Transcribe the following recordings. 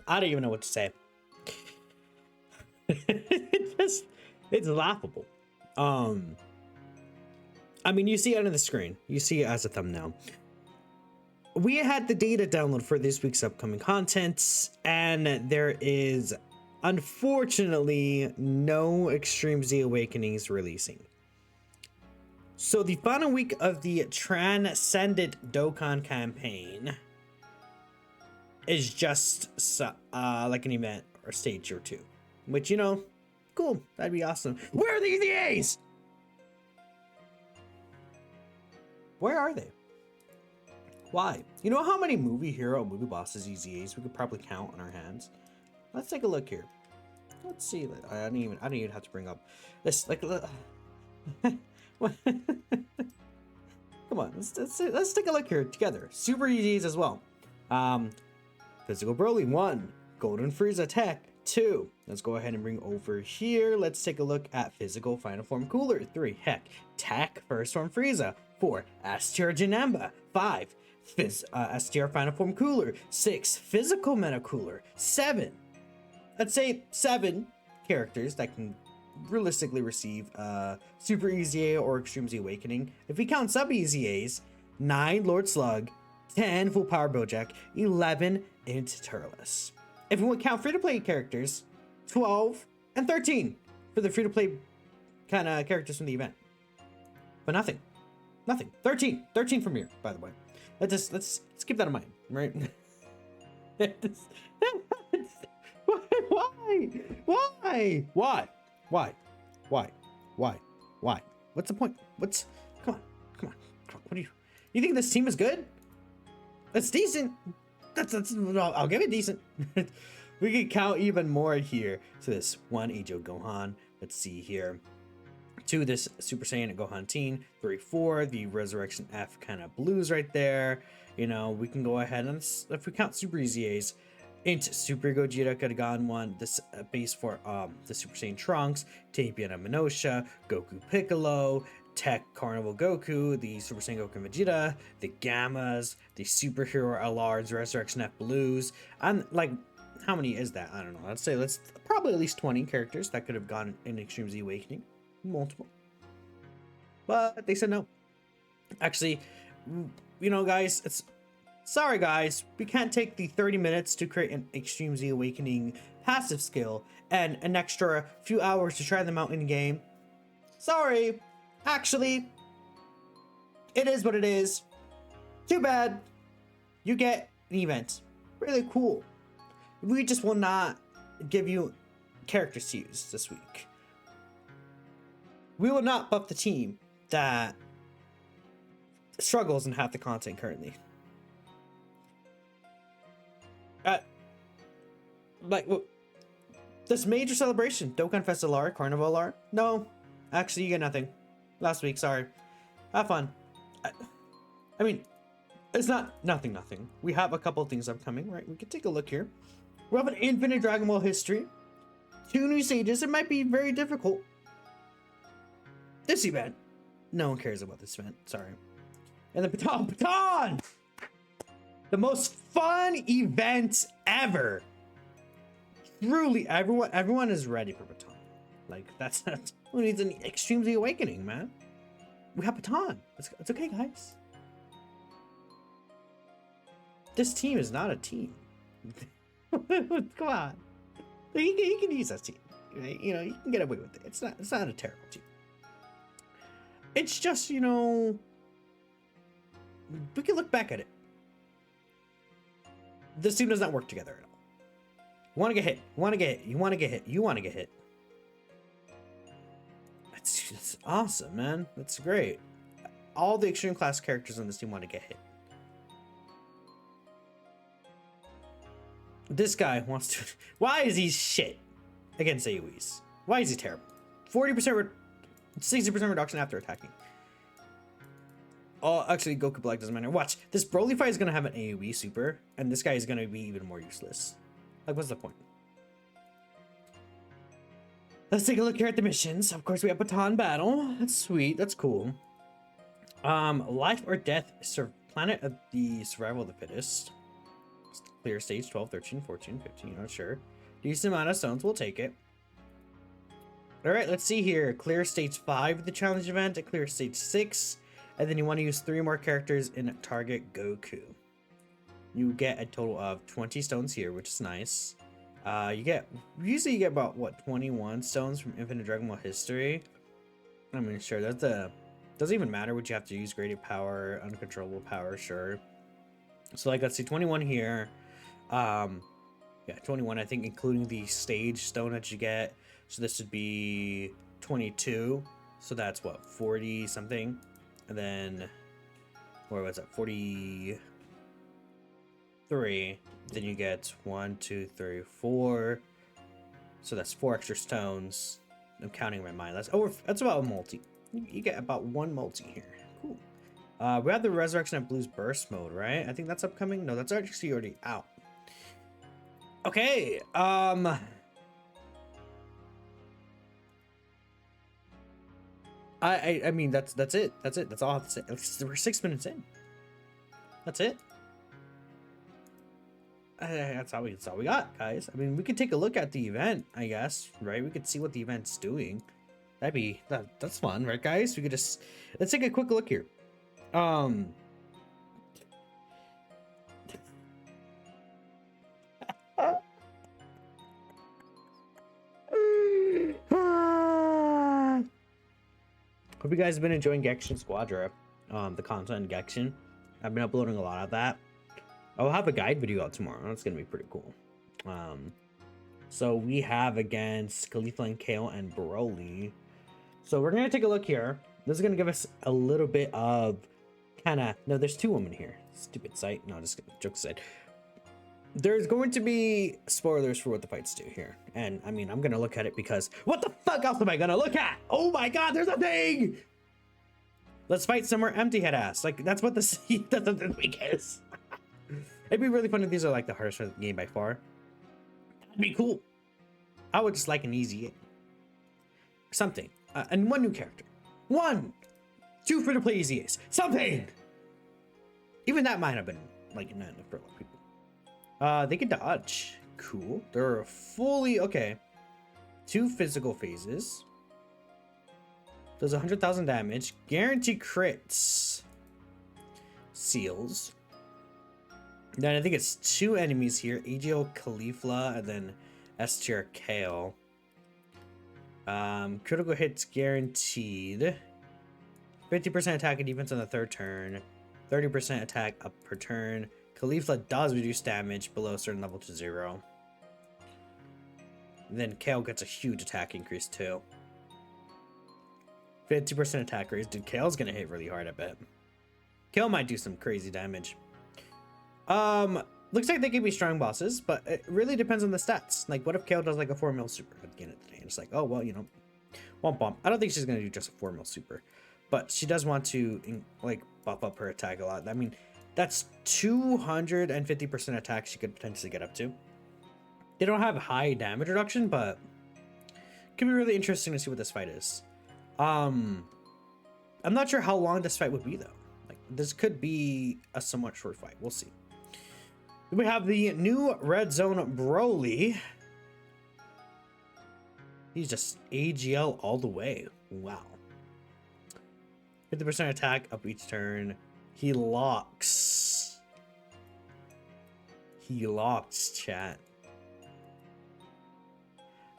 I don't even know what to say. It's laughable. I mean, you see it on the screen. You see it as a thumbnail. We had the data download for this week's upcoming content, and there is unfortunately no Extreme Z Awakenings releasing. So the final week of the Transcendent Dokkan campaign is just like an event or stage or two, which, you know, cool, that'd be awesome. Where are the EZAs? Where are they? Why? You know how many movie hero, movie bosses, EZAs we could probably count on our hands? Let's take a look here. Let's see. I don't even have to bring up this. Like, come on, let's take a look here together. Super EZAs as well. Physical Broly 1, Golden Frieza Tech 2. Let's go ahead and bring over here. Let's take a look at Physical Final Form Cooler 3. Heck, Tech First Form Frieza 4. S-Tier Janemba 5. S-Tier Final Form Cooler 6. Physical Meta Cooler 7. Let's say 7 characters that can realistically receive Super EZA or Extreme Z Awakening. If we count sub EZAs, 9 Lord Slug, 10 Full Power Bojack, 11 Int Turles. If we count free-to-play characters, 12 and 13 for the free-to-play kind of characters from the event. But nothing. 13 from here, by the way. Let's keep that in mind, right? Why? What's the point? Come on. What do you think this team is good? That's decent. I'll give it decent. We can count even more here. So this 1 Eijo Gohan. Let's see here. 2 this Super Saiyan Gohan Teen. 3, 4 the Resurrection F kind of blues right there. You know, we can go ahead and if we count Super EZAs, into Super Gogeta could have gotten 1. This base for the Super Saiyan Trunks, Tapiana Minosha, Goku Piccolo, Tech Carnival Goku, the Super Saiyan Goku Vegeta, the Gammas, the Superhero LRs, Resurrection F Blues. And like, how many is that? I don't know. Let's probably at least 20 characters that could have gone in Extreme Z Awakening. Multiple. But they said no. Actually, you know, guys, sorry guys, we can't take the 30 minutes to create an Extreme Z Awakening passive skill and an extra few hours to try them out in game. Sorry. Actually, it is what it is. Too bad. You get an event. Really cool. We just will not give you characters to use this week. We will not buff the team that struggles in half the content currently. Like, this major celebration, Dokkan Fest LR, Carnival LR? No, actually, you get nothing. Last week, sorry. Have fun. I mean, it's not nothing. We have a couple of things upcoming, right? We can take a look here. We have an infinite Dragon Ball history. 2 new stages. It might be very difficult. This event. No one cares about this event. Sorry. And the Baton! The most fun event ever. Truly, everyone is ready for Baton. Like, that's who needs an Extreme Z Awakening, man. We have Baton. It's okay, guys. This team is not a team. Come on. You can use that team. Right? You know, you can get away with it. It's not a terrible team. It's just, you know, we can look back at it. This team does not work together at all. You want to get hit. You want to get hit. You want to get hit. You want to get hit. It's awesome, man. That's great. All the extreme class characters on this team want to get hit. This guy wants to... Why is he shit against AoEs? Why is he terrible? 40%, 60% reduction after attacking. Oh, actually, Goku Black doesn't matter. Watch. This Broly fight is going to have an AoE super, and this guy is going to be even more useless. Like, what's the point? Let's take a look here at the missions. Of course, we have Baton Battle. That's sweet. That's cool. Life or Death, Planet of the Survival of the Fittest. Clear stage 12, 13, 14, 15, not sure. Decent amount of stones, we'll take it. Alright, let's see here. Clear stage 5 the challenge event, clear stage 6, and then you want to use 3 more characters in target Goku. You get a total of 20 stones here, which is nice. Usually you get about, what, 21 stones from Infinite Dragon Ball History. I mean, sure, doesn't even matter what you have to use, graded power, uncontrollable power, sure. So, like, let's see, 21 here. Yeah, 21, I think, including the stage stone that you get. So this would be 22. So that's, what, 40 something? And then, where was that, 43. Then you get 1, 2, 3, 4. So that's 4 extra stones. I'm counting in my mind. That's about a multi. You get about 1 multi here. Cool. We have the Resurrection of Blue's Burst mode, right? I think that's upcoming. No, that's actually already out. Okay. I mean, that's it. That's it. That's all I have to say. We're 6 minutes in. That's it. That's all we got, guys. I mean, we could take a look at the event, I guess, right? We could see what the event's doing. That's fun, right, guys? We could let's take a quick look here. Hope you guys have been enjoying Gexen Squadra, the content in Gexen. I've been uploading a lot of that. I'll have a guide video out tomorrow. That's gonna be pretty cool. So we have against Khalifa and Kale and Broly. So we're gonna take a look here. This is gonna give us a little bit of no, there's 2 women here. Stupid site. No, just jokes aside. There's going to be spoilers for what the fights do here. And I mean, I'm gonna look at it because what the fuck else am I gonna look at? Oh my god, there's a thing! Let's fight somewhere empty head ass. Like, that's what the week is. It'd be really fun if these are like the hardest part of the game by far. That'd be cool. I would just like an easy something. And 1 new character. 2 free-to-play EZAs. Something! Even that might have been like enough for a lot of people. They can dodge. Cool. They're fully okay. 2 physical phases. Does 100,000 damage. Guaranteed crits. Seals. Then I think it's 2 enemies here. AGO Caulifla and then S tier Kale. Critical hits guaranteed. 50% attack and defense on the 3rd turn. 30% attack up per turn. Caulifla does reduce damage below a certain level to 0. And then Kale gets a huge attack increase too. 50% attack raise. Dude, Kale's gonna hit really hard, I bet. Kale might do some crazy damage. Looks like they can be strong bosses, but it really depends on the stats. Like, what if Kale does like a 4 mil super at the end of the day? And it's like, oh, well, you know, womp womp. I don't think she's gonna do just a 4 mil super, but she does want to like buff up her attack a lot. I mean, that's 250% attack she could potentially get up to. They don't have high damage reduction, but it could be really interesting to see what this fight is. I'm not sure how long this fight would be though. Like, this could be a somewhat short fight. We'll see. We have the new Red Zone Broly. He's just AGL all the way. Wow. 50% attack up each turn. He locks. He locks, chat.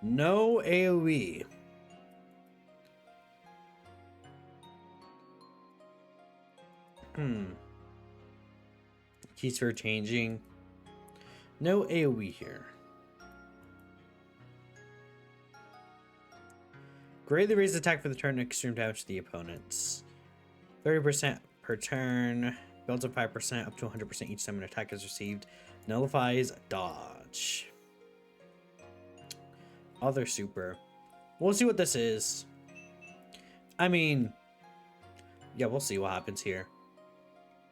No AoE. Keys for changing. No AoE here. Greatly raise attack for the turn and extreme damage to the opponents. 30% per turn. Builds up 5% up to 100% each time an attack is received. Nullifies dodge. Other super. We'll see what this is. I mean, yeah, we'll see what happens here.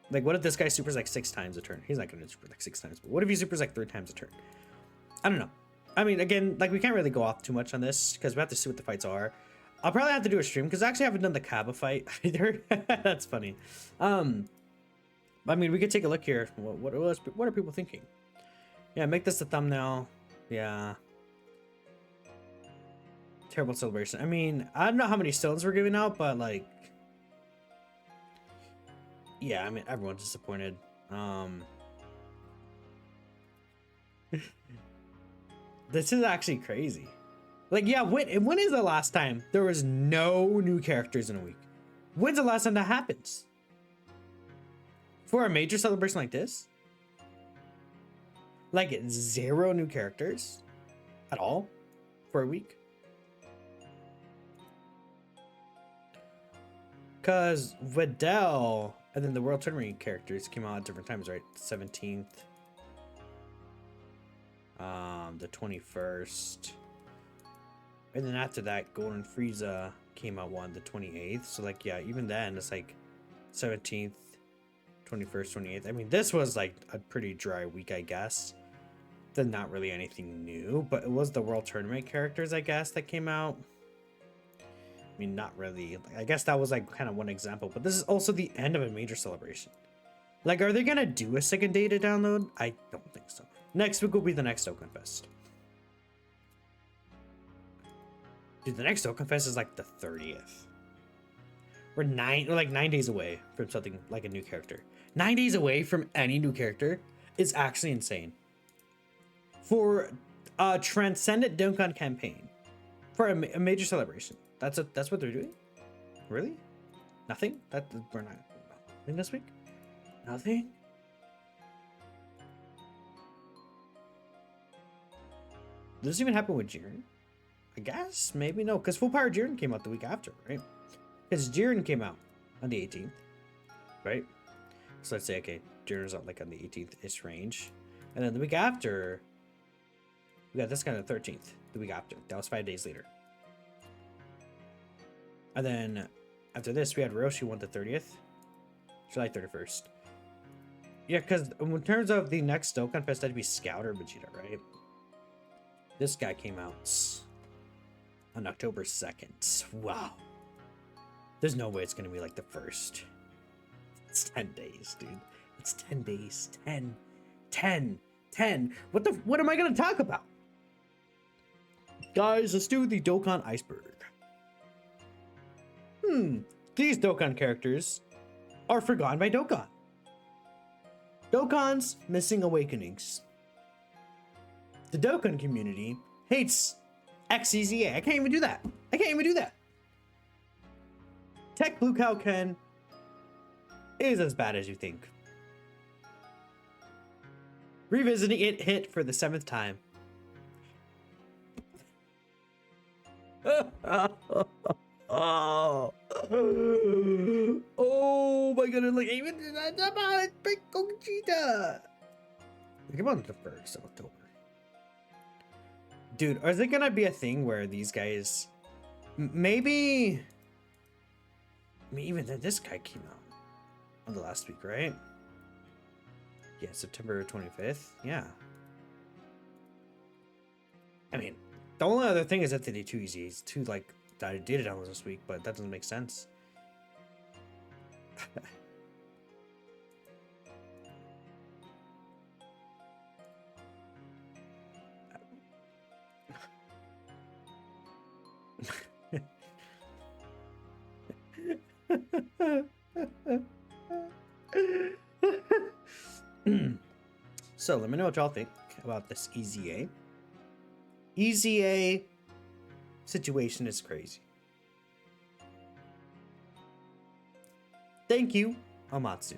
Like, what if this guy supers like 6 times a turn? He's not gonna super like 6 times, but what if he supers like 3 times a turn? I don't know. I mean, again, like, we can't really go off too much on this because we have to see what the fights are. I'll probably have to do a stream because I actually haven't done the Kaba fight either. That's funny. I mean, we could take a look here. What are people thinking? Yeah, make this a thumbnail. Yeah. Terrible celebration. I mean, I don't know how many stones we're giving out, but like, yeah, I mean, everyone's disappointed. This is actually crazy. Like, yeah, when is the last time there was no new characters in a week? When's the last time that happens? For a major celebration like this? Like, 0 new characters at all for a week? Because Videl and then the World Tournament characters came out at different times, right? 17th. The 21st. And then after that, Golden Frieza came out on the 28th. So, like, yeah, even then, it's like 17th, 21st, 28th. I mean, this was like a pretty dry week, I guess. Then not really anything new, but it was the World Tournament characters, I guess, that came out. I mean, not really. I guess that was like kind of one example, but this is also the end of a major celebration. Like, are they gonna do a second day to download? I don't think so. Next week will be the next Dokkan Fest. Dude, the next Dokkan Fest is like the 30th. We're like 9 days away from something like a new character. 9 days away from any new character is actually insane. For a Transcendent Dokkan campaign, for a major celebration, that's what they're doing. Really? Nothing? We're not nothing this week. Nothing. Does this even happen with Jiren? I guess maybe no, because Full Power Jiren came out the week after, right? Because Jiren came out on the 18th, right? So let's say okay, Jiren's out like on the 18th-ish range, and then the week after. We got this guy on the 13th, the week after. That was 5 days later. And then after this, we had Roshi on the 30th, July 31st. Yeah, because in terms of the next Dokkan Fest, that'd be Scout or Vegeta, right? This guy came out on October 2nd. Wow. There's no way it's going to be like the first. It's 10 days, dude. It's 10 days. 10. What am I going to talk about? Guys, let's do the Dokkan Iceberg. These Dokkan characters are forgotten by Dokkan. Dokkan's missing awakenings. The Dokkan community hates XEZA. I can't even do that. Tech Blue Cow Ken is as bad as you think. Revisiting it hit for the 7th time. Oh my god, like even big Gogeta. Come on, the 1st of October. Dude, is it gonna be a thing where these guys maybe I mean even this guy came out on the last week, right? Yeah, September 25th. Yeah. I mean, the only other thing is that they did 2 EZAs, 2 like data downloads this week, but that doesn't make sense. So let me know what y'all think about this EZA. EZA situation is crazy. Thank you, Amatsu.